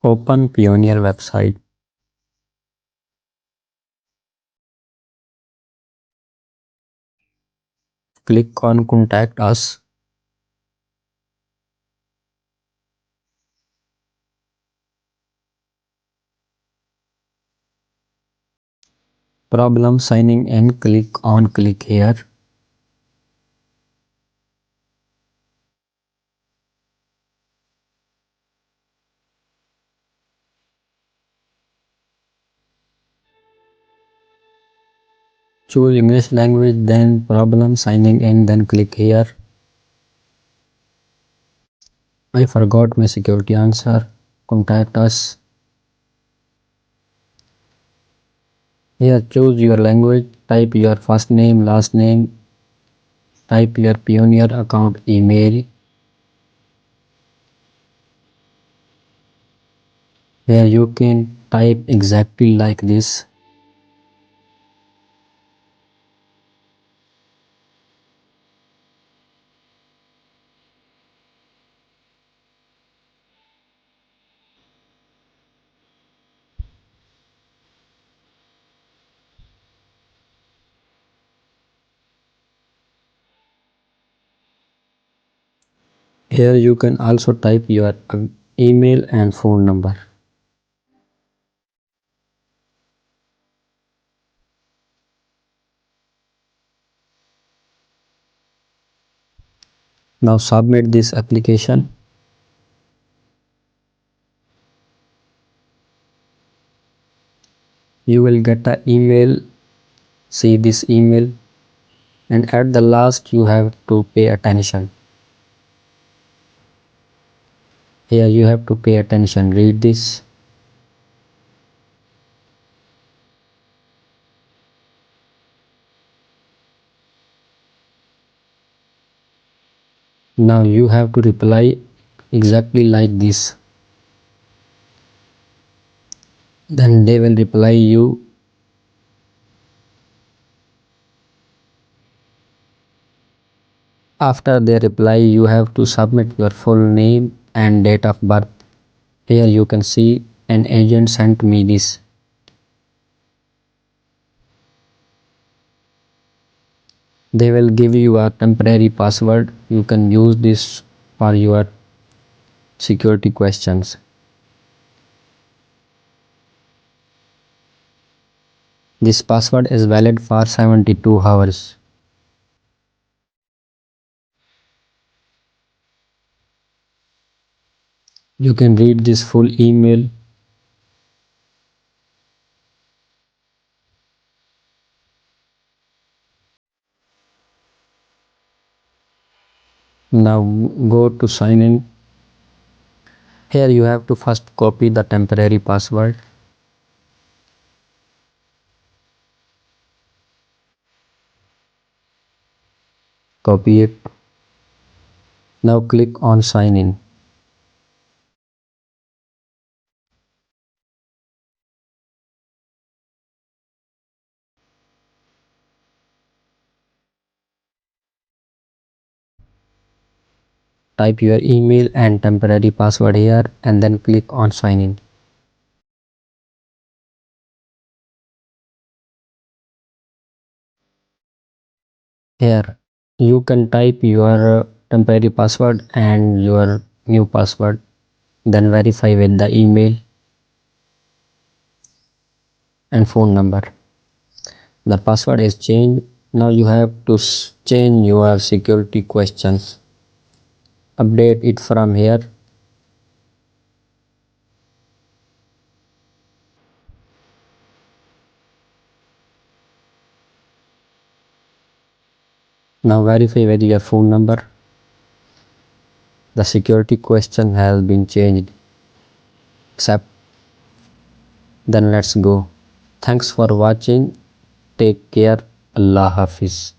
Open Payoneer website. Click on Contact Us. Problem signing in. Click here. Choose English language, then problem signing in, then click here. I forgot my security answer. Contact us. Here choose your language, type your first name, last name, type your Payoneer account email. Here you can type exactly like this. Here you can also type your email and phone number. Now submit this application. You will get an email. See this email, and at the last you have to pay attention. Here you have to pay attention. Read this. Now you have to reply exactly like this. Then they will reply you. After they reply, you have to submit your full name and date of birth. Here you can see an agent sent me this. They will give you a temporary password. You can use this for your security questions. This password is valid for 72 hours. You can read this full email. Now go to sign in. Here you have to first copy the temporary password. Copy it. Now click on sign in. Type your email and temporary password here and then click on sign in. Here you can type your temporary password and your new password, then verify with the email and phone number. The password is changed. Now you have to change your security questions. Update it from here. Now verify with your phone number. The security question has been changed. Accept. Then let's go. Thanks for watching. Take care. Allah Hafiz.